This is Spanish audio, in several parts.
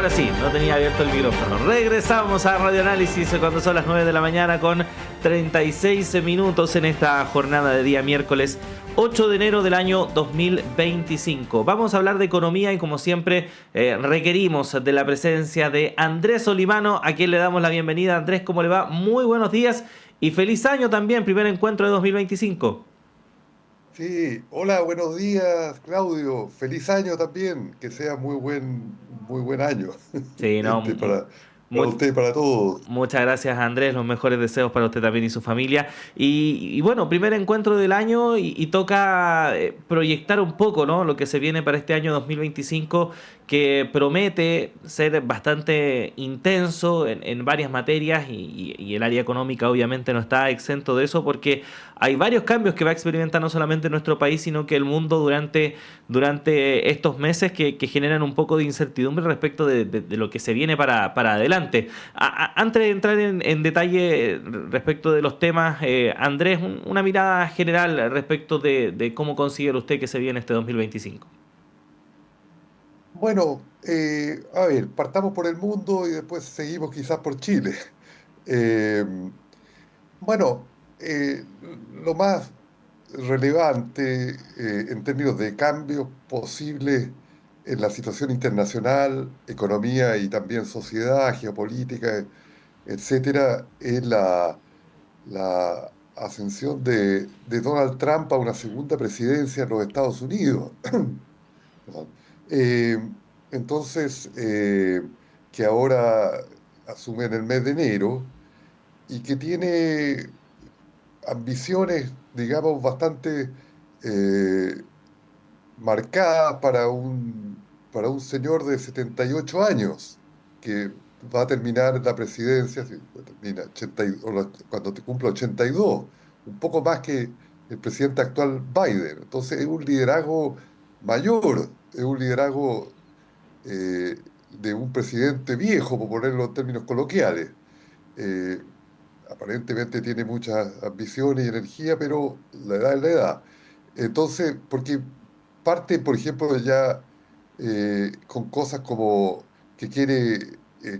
Ahora sí, no tenía abierto el micrófono. Regresamos a Radio Análisis cuando son las 9 de la mañana con 36 minutos en esta jornada de día miércoles 8 de enero del año 2025. Vamos a hablar de economía y como siempre requerimos de la presencia de Andrés Olivano, a quien le damos la bienvenida. Andrés, ¿cómo le va? Muy buenos días y feliz año también, primer encuentro de 2025. Sí, hola, buenos días, Claudio. Feliz año también, que sea muy buen año Sí, no, para mu- usted y para todos. muchas gracias, Andrés. Los mejores deseos para usted también y su familia. Y bueno, primer encuentro del año y toca proyectar un poco, ¿no? Lo que se viene para este año 2025, que promete ser bastante intenso en varias materias y el área económica obviamente no está exento de eso porque hay varios cambios que va a experimentar no solamente nuestro país, sino que el mundo durante estos meses que generan un poco de incertidumbre respecto de lo que se viene para adelante. Antes de entrar en detalle respecto de los temas, Andrés, una mirada general respecto de cómo considera usted que se viene este 2025. Bueno, a ver, partamos por el mundo y después seguimos quizás por Chile. Eh, bueno, lo más relevante en términos de cambios posibles en la situación internacional, economía y también sociedad, geopolítica, etcétera, es la ascensión de Donald Trump a una segunda presidencia en los Estados Unidos. Perdón. Eh, entonces, que ahora asume en el mes de enero y que tiene ambiciones, digamos, bastante eh, marcadas para un señor de 78 años que va a terminar la presidencia, termina 80 cuando te cumpla 82, un poco más que el presidente actual Biden. Entonces es un liderazgo mayor, es un liderazgo de un presidente viejo, por ponerlo en términos coloquiales. Eh, Aparentemente tiene muchas ambiciones y energía, pero la edad es la edad. Entonces, porque parte, por ejemplo, ya con cosas como que quiere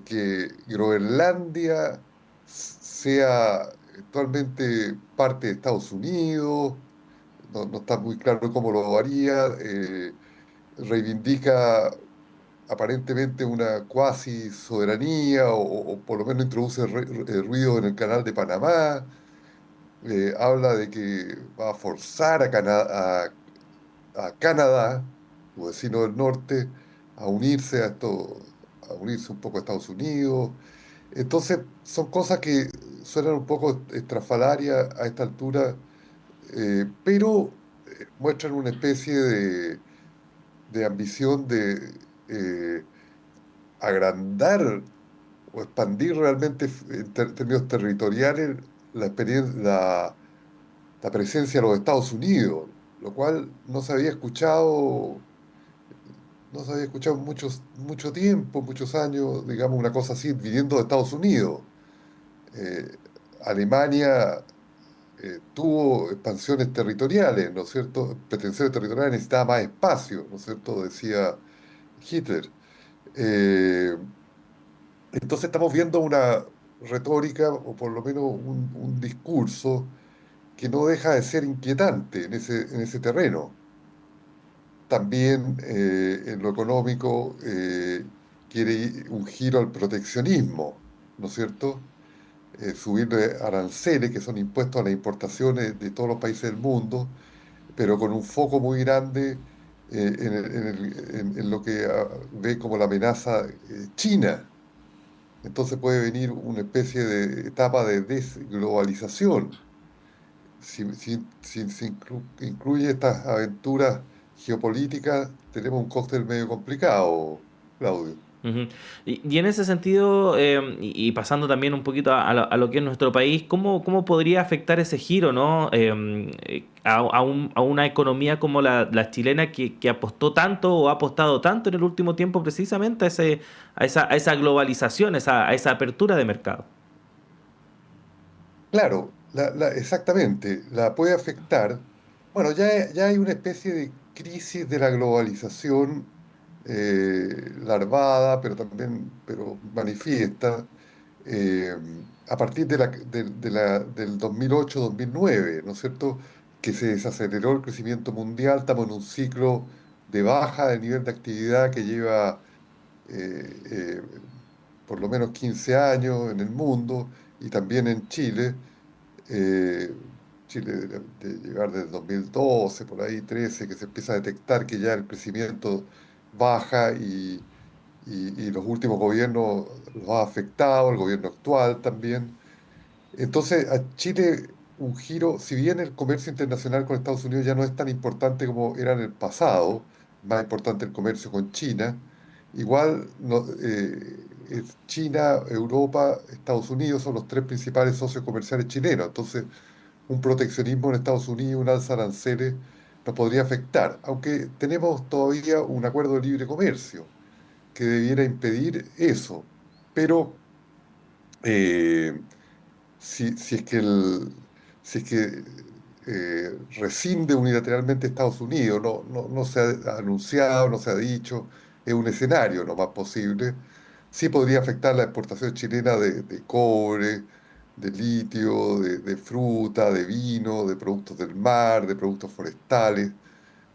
que Groenlandia sea actualmente parte de Estados Unidos, no está muy claro cómo lo haría, reivindica aparentemente una cuasi soberanía o por lo menos introduce ruido en el canal de Panamá, habla de que va a forzar a Canadá, su vecino del norte, a unirse a esto, a unirse un poco a Estados Unidos. Entonces, son cosas que suenan un poco estrafalarias a esta altura, pero muestran una especie de ambición de agrandar o expandir realmente en términos territoriales la presencia de los Estados Unidos, lo cual no se había escuchado mucho tiempo, muchos años, digamos, una cosa así, viniendo de Estados Unidos. Eh, Alemania tuvo expansiones territoriales, ¿no es cierto? Pretensiones territoriales, necesitaba más espacio, ¿no es cierto? Decía Hitler. Eh, entonces estamos viendo una retórica, o por lo menos un discurso, que no deja de ser inquietante en ese terreno. También en lo económico quiere un giro al proteccionismo, ¿no es cierto? Subirle aranceles, que son impuestos a las importaciones de todos los países del mundo, pero con un foco muy grande en lo que ve como la amenaza China. Entonces puede venir una especie de etapa de desglobalización si incluye estas aventuras geopolíticas, tenemos un cóctel medio complicado, Claudio. Ujú. Y en ese sentido, y pasando también un poquito a lo que es nuestro país, ¿cómo podría afectar ese giro, ¿no? A una economía como la chilena que apostó tanto o ha apostado tanto en el último tiempo precisamente a esa globalización, a esa apertura de mercado? Claro, exactamente, la puede afectar. Bueno, ya hay una especie de crisis de la globalización larvada, pero también pero manifiesta, eh, a partir del 2008-2009, ¿no es cierto? Que se desaceleró el crecimiento mundial, estamos en un ciclo de baja del nivel de actividad que lleva eh, eh, por lo menos 15 años en el mundo y también en Chile. eh, Chile de llegar desde 2012, por ahí 13, que se empieza a detectar que ya el crecimiento baja y los últimos gobiernos los ha afectado, el gobierno actual también. Entonces, a Chile un giro, si bien el comercio internacional con Estados Unidos ya no es tan importante como era en el pasado, más importante el comercio con China, igual es China, Europa, Estados Unidos son los tres principales socios comerciales chilenos. Entonces, un proteccionismo en Estados Unidos, un alza de aranceles, nos podría afectar, aunque tenemos todavía un acuerdo de libre comercio que debiera impedir eso. Pero eh, si es que si es que rescinde unilateralmente Estados Unidos, no se ha anunciado, no se ha dicho, es un escenario lo más posible, sí podría afectar la exportación chilena de cobre, de litio, de fruta, de vino, de productos del mar, de productos forestales.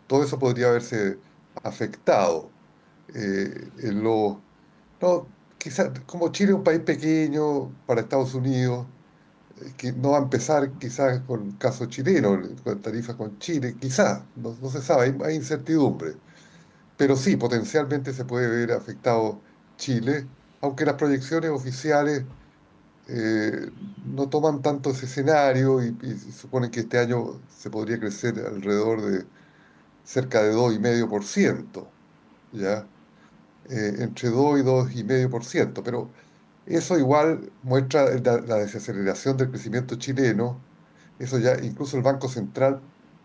Todo eso podría haberse afectado. En lo, no, quizás como Chile es un país pequeño para Estados Unidos, que no va a empezar quizás con el caso chileno, con tarifas con Chile, quizás, no se sabe, hay incertidumbre, pero sí, potencialmente se puede ver afectado Chile, aunque las proyecciones oficiales no toman tanto ese escenario y suponen que este año se podría crecer alrededor de cerca de 2,5%, ¿ya? Entre 2 y 2,5%, pero eso igual muestra la desaceleración del crecimiento chileno. Eso ya, incluso el Banco Central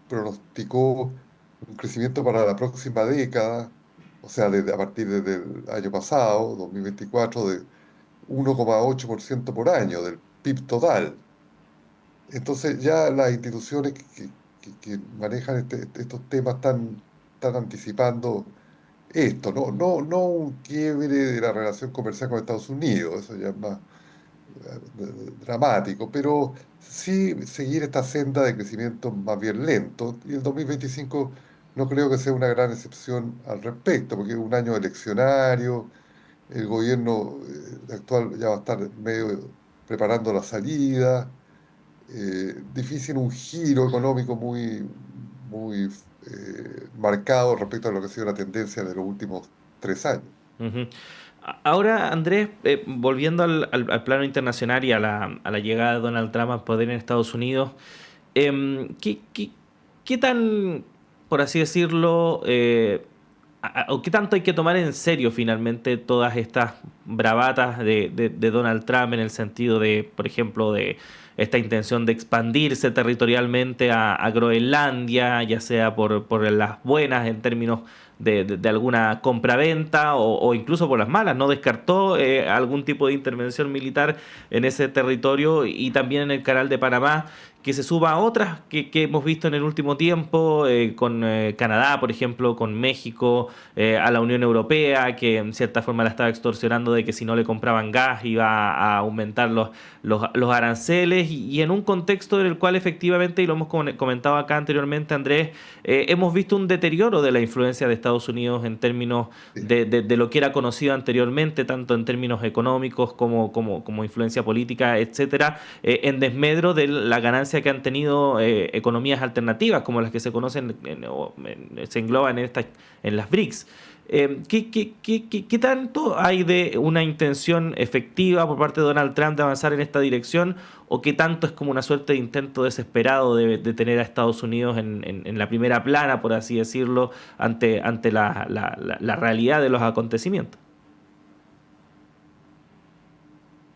pronosticó un crecimiento para la próxima década, o sea, a partir del año pasado, 2024, de 1,8% por año del PIB total. Entonces ya las instituciones que manejan estos temas están anticipando esto, no un quiebre de la relación comercial con Estados Unidos, eso ya es más dramático, pero sí seguir esta senda de crecimiento más bien lento. Y el 2025 no creo que sea una gran excepción al respecto, porque es un año eleccionario, el gobierno actual ya va a estar medio preparando la salida, difícil un giro económico muy marcado respecto a lo que ha sido la tendencia de los últimos 3 años. Ujú. Ahora, Andrés, volviendo al plano internacional y a la llegada de Donald Trump al poder en Estados Unidos, ¿qué tan, por así decirlo, o qué tanto hay que tomar en serio finalmente todas estas bravatas de Donald Trump en el sentido de, por ejemplo, de esta intención de expandirse territorialmente a Groenlandia, ya sea por las buenas en términos de alguna compraventa o incluso por las malas? No descartó algún tipo de intervención militar en ese territorio y también en el Canal de Panamá, que se suba a otras que hemos visto en el último tiempo, con Canadá, por ejemplo, con México, a la Unión Europea, que en cierta forma la estaba extorsionando de que si no le compraban gas iba a aumentar los aranceles, y en un contexto en el cual efectivamente, y lo hemos comentado acá anteriormente, Andrés, hemos visto un deterioro de la influencia de Estados Unidos en términos Sí, de lo que era conocido anteriormente, tanto en términos económicos como influencia política, etcétera, en desmedro de la ganancia que han tenido economías alternativas, como las que se conocen, se engloban en las BRICS. ¿Qué tanto hay de una intención efectiva por parte de Donald Trump de avanzar en esta dirección, o qué tanto es como una suerte de intento desesperado de tener a Estados Unidos en la primera plana, por así decirlo, ante la realidad de los acontecimientos?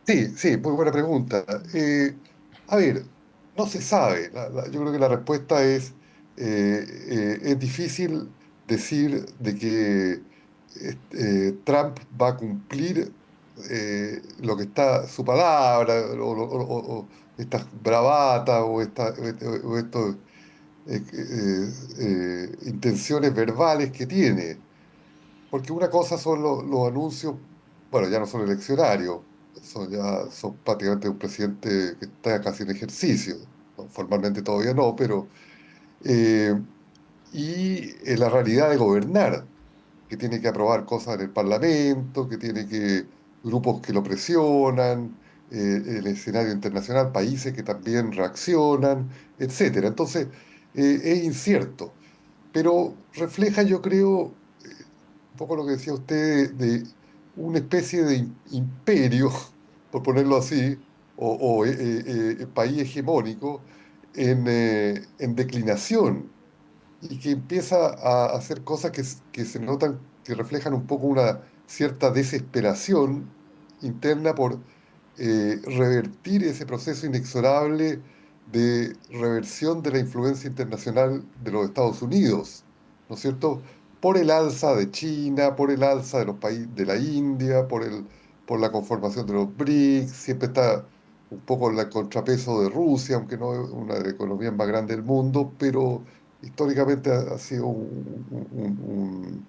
sí, muy buena pregunta. A ver, no se sabe. Yo creo que la respuesta es difícil decir de que Trump va a cumplir lo que está su palabra, o estas bravatas, o estas intenciones verbales que tiene. porque una cosa son los anuncios, bueno, ya no son eleccionarios, son prácticamente un presidente que está casi en ejercicio, ¿no? Formalmente todavía no, pero eh, la realidad de gobernar, que tiene que aprobar cosas en el Parlamento, que tiene que grupos que lo presionan, el escenario internacional, países que también reaccionan, etcétera. Entonces, es incierto, pero refleja, yo creo, un poco lo que decía usted de una especie de imperio, por ponerlo así, país hegemónico en declinación y que empieza a hacer cosas que se notan, que reflejan un poco una cierta desesperación interna por revertir ese proceso inexorable de reversión de la influencia internacional de los Estados Unidos, ¿no es cierto? Por el alza de China, por el alza de los países de la India, por la conformación de los BRICS, siempre está un poco el contrapeso de Rusia, aunque no es una de las economías más grandes del mundo, pero históricamente ha sido un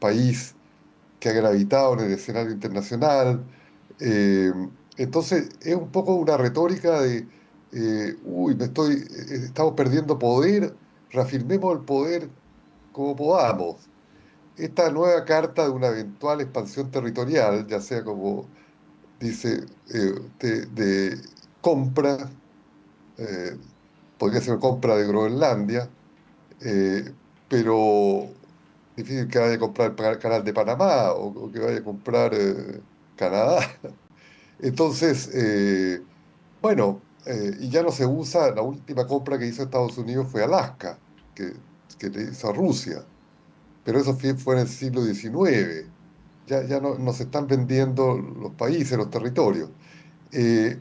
país que ha gravitado en el escenario internacional. Eh, entonces, es un poco una retórica de, uy, estamos perdiendo poder, reafirmemos el poder como podamos. Esta nueva carta de una eventual expansión territorial, ya sea como dice, de compra, eh, podría ser compra de Groenlandia, eh, pero difícil que vaya a comprar el canal de Panamá o que vaya a comprar Canadá. Entonces, y ya no se usa, la última compra que hizo Estados Unidos fue Alaska, que le hizo a Rusia, pero eso fue en el siglo XIX. Ya no se están vendiendo los países, los territorios.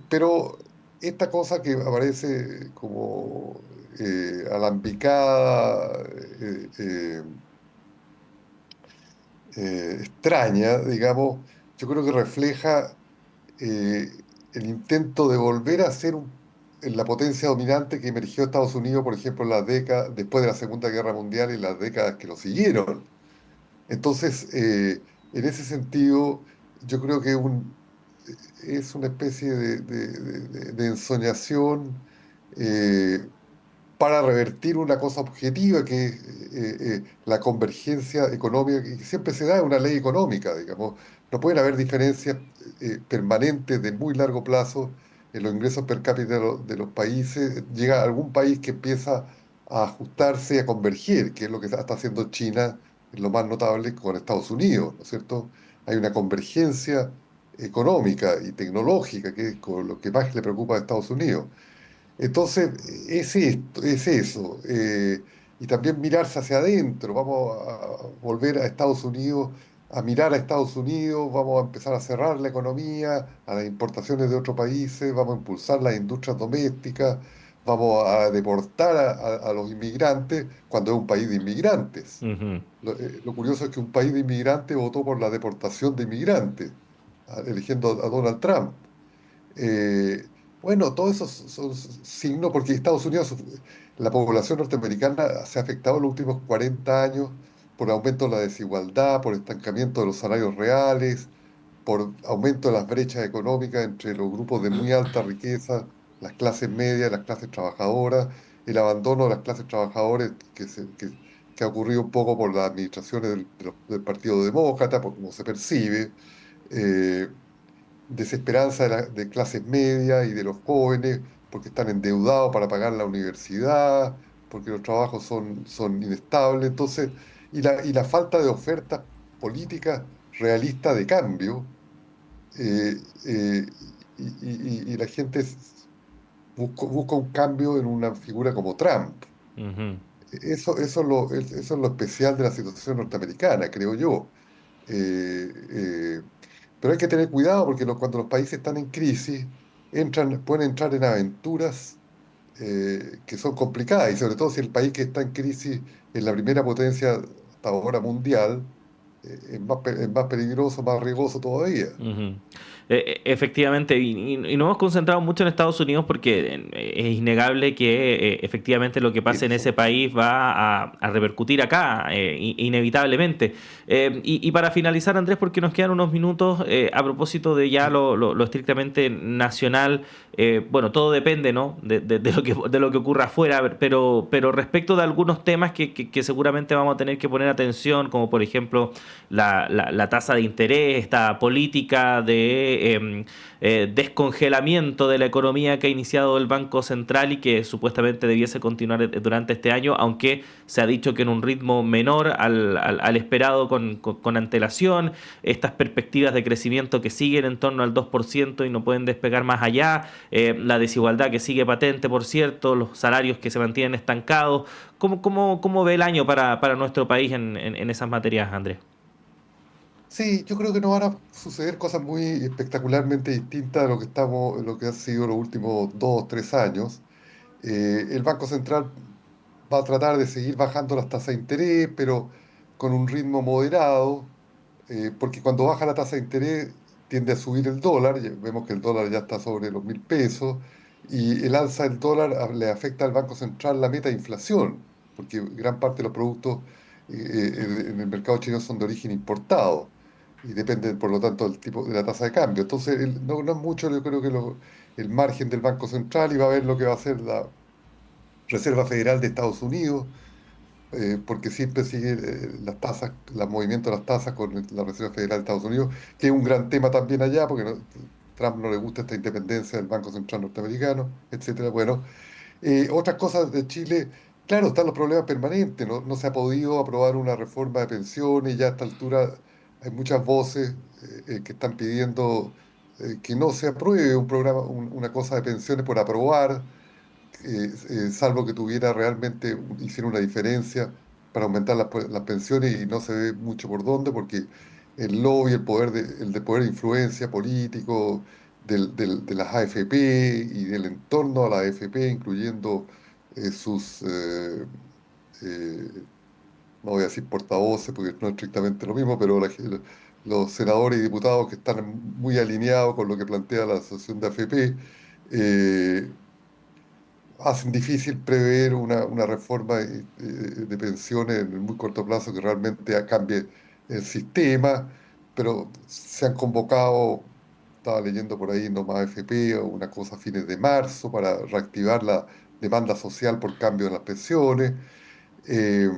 Pero esta cosa que aparece como alambicada, extraña, digamos, yo creo que refleja eh, el intento de volver a ser la potencia dominante que emergió Estados Unidos, por ejemplo, en las décadas, después de la Segunda Guerra Mundial y las décadas que lo siguieron. Entonces, en ese sentido, yo creo que es una especie de ensoñación eh, para revertir una cosa objetiva que es la convergencia económica, que siempre se da en una ley económica, digamos. No pueden haber diferencias permanentes de muy largo plazo en los ingresos per cápita de los países. Llega algún país que empieza a ajustarse y a converger, que es lo que está haciendo China, es lo más notable con Estados Unidos, ¿no es cierto? Hay una convergencia económica y tecnológica, que es con lo que más le preocupa a Estados Unidos. Entonces, es eso. Y también mirarse hacia adentro. Vamos a volver a Estados Unidos, a mirar a Estados Unidos, vamos a empezar a cerrar la economía, a las importaciones de otros países, vamos a impulsar las industrias domésticas, vamos a deportar a los inmigrantes cuando es un país de inmigrantes. Ujú. Lo curioso es que un país de inmigrantes votó por la deportación de inmigrantes, eligiendo a Donald Trump. Eh, bueno, todos esos son signos porque Estados Unidos, la población norteamericana se ha afectado en los últimos 40 años por aumento de la desigualdad, por estancamiento de los salarios reales, por aumento de las brechas económicas entre los grupos de muy alta riqueza, las clases medias, las clases trabajadoras, el abandono de las clases trabajadoras que ha ocurrido un poco por las administraciones del Partido Demócrata, por cómo se percibe. eh, Desesperanza de clases medias y de los jóvenes porque están endeudados para pagar la universidad, porque los trabajos son inestables. Entonces, y la falta de ofertas políticas realistas de cambio, eh, eh, y la gente busca un cambio en una figura como Trump. Ujú. Eso es lo especial de la situación norteamericana, creo yo. Eh, eh, pero hay que tener cuidado porque cuando los países están en crisis, pueden entrar en aventuras que son complicadas, y sobre todo si el país que está en crisis es la primera potencia hasta ahora mundial, es más peligroso, más riesgoso todavía. Ujú. Efectivamente, y nos hemos concentrado mucho en Estados Unidos porque es innegable que efectivamente lo que pase en ese Eso. país va a repercutir acá, inevitablemente. Y para finalizar, Andrés, porque nos quedan unos minutos, a propósito de ya lo estrictamente nacional, bueno, todo depende, ¿no? De lo que ocurra afuera, pero respecto de algunos temas que seguramente vamos a tener que poner atención, como por ejemplo la tasa de interés, esta política de descongelamiento de la economía que ha iniciado el Banco Central y que supuestamente debiese continuar durante este año, aunque se ha dicho que en un ritmo menor al esperado con antelación, estas perspectivas de crecimiento que siguen en torno al 2% y no pueden despegar más allá, la desigualdad que sigue patente, por cierto, los salarios que se mantienen estancados. ¿Cómo ve el año para nuestro país en esas materias, Andrés? Sí, yo creo que no van a suceder cosas muy espectacularmente distintas de lo que lo que han sido los últimos 2 o 3 años. El Banco Central va a tratar de seguir bajando las tasas de interés, pero con un ritmo moderado, porque cuando baja la tasa de interés tiende a subir el dólar, vemos que el dólar ya está sobre los 1.000 pesos, y el alza del dólar le afecta al Banco Central la meta de inflación, porque gran parte de los productos en el mercado chino son de origen importado y dependen, por lo tanto, del tipo de la tasa de cambio. Entonces, no es mucho, yo creo que el margen del Banco Central, y va a ver lo que va a hacer la Reserva Federal de Estados Unidos, porque siempre sigue las tasas, los movimientos de las tasas con la Reserva Federal de Estados Unidos, que es un gran tema también allá, porque Trump no le gusta esta independencia del Banco Central norteamericano, etcétera. Bueno, otras cosas de Chile, claro, están los problemas permanentes, no se ha podido aprobar una reforma de pensiones, y ya a esta altura hay muchas voces que están pidiendo que no se apruebe un programa, una cosa de pensiones por aprobar, salvo que tuviera realmente, hiciera una diferencia para aumentar las pensiones, y no se ve mucho por dónde, porque el lobby, el de poder de influencia político de las AFP y del entorno a la AFP, incluyendo sus, eh, no voy a decir portavoces, porque no es estrictamente lo mismo, pero los senadores y diputados que están muy alineados con lo que plantea la Asociación de AFP, eh, hacen difícil prever una reforma de pensiones en el muy corto plazo que realmente cambie el sistema, pero se han convocado, estaba leyendo por ahí, no más AFP o una cosa a fines de marzo para reactivar la demanda social por cambio en las pensiones. Eh,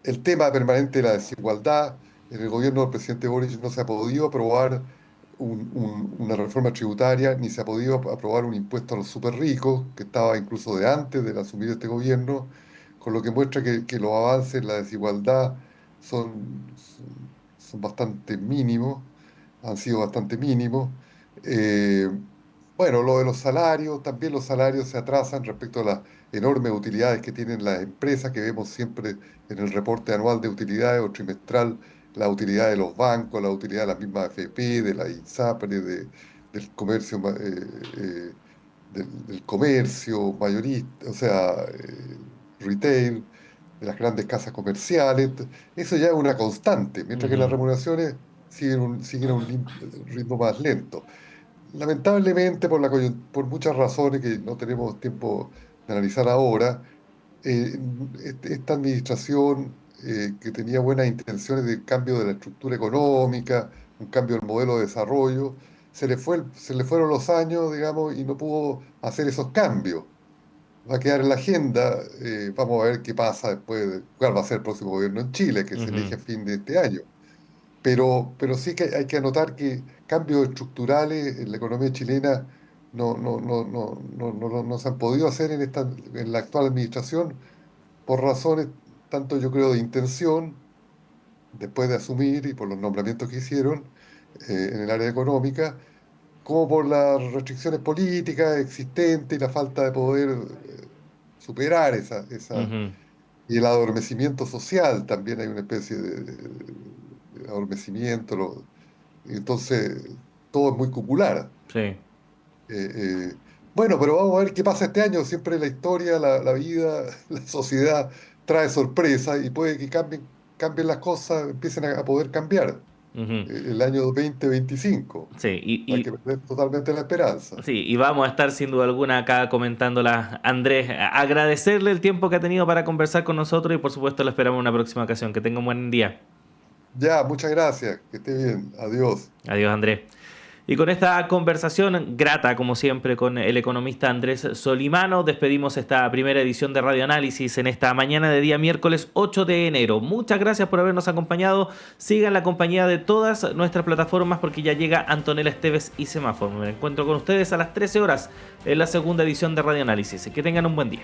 el tema permanente de la desigualdad. En el gobierno del presidente Boric no se ha podido aprobar una reforma tributaria, ni se ha podido aprobar un impuesto a los súper ricos, que estaba incluso de antes de asumir este gobierno, con lo que muestra que los avances en la desigualdad son bastante mínimos, han sido bastante mínimos. Eh, bueno, lo de los salarios, también los salarios se atrasan respecto a las enormes utilidades que tienen las empresas, que vemos siempre en el reporte anual de utilidades o trimestral, la utilidad de los bancos, la utilidad de las mismas AFP, de la INSAPRE, del comercio, del comercio mayorista, o sea, retail, de las grandes casas comerciales. Eso ya es una constante, mientras que las Ujú. remuneraciones siguen a un ritmo más lento. Lamentablemente, por muchas razones que no tenemos tiempo de analizar ahora, esta administración, que tenía buenas intenciones de cambio de la estructura económica, un cambio del modelo de desarrollo, se le fueron los años, digamos, y no pudo hacer esos cambios. Va a quedar en la agenda, vamos a ver qué pasa después, cuál va a ser el próximo gobierno en Chile, que se elige Ujú. a fin de este año. Pero sí que hay que anotar que cambios estructurales en la economía chilena no se han podido hacer en la actual administración, por razones tanto, yo creo, de intención, después de asumir, y por los nombramientos que hicieron en el área económica, como por las restricciones políticas existentes y la falta de poder superar Ujú. y el adormecimiento social. También hay una especie de adormecimiento. Entonces, todo es muy cupular. Sí. Eh, eh, bueno, pero vamos a ver qué pasa este año. Siempre la historia, la vida, la sociedad trae sorpresas, y puede que cambien las cosas, empiecen a poder cambiar. Ujú. el año 2025. Sí, No hay que perder totalmente la esperanza. sí, y vamos a estar sin duda alguna acá comentándola. Andrés, agradecerle el tiempo que ha tenido para conversar con nosotros y por supuesto lo esperamos en una próxima ocasión. Que tenga un buen día. Ya, muchas gracias. Que esté bien. Adiós. Adiós, Andrés. Y con esta conversación grata, como siempre, con el economista Andrés Solimano, despedimos esta primera edición de Radio Análisis en esta mañana de día miércoles 8 de enero. Muchas gracias por habernos acompañado. Sigan la compañía de todas nuestras plataformas porque ya llega Antonella Esteves y Semáforo. Me encuentro con ustedes a las 13 horas en la segunda edición de Radio Análisis. Que tengan un buen día.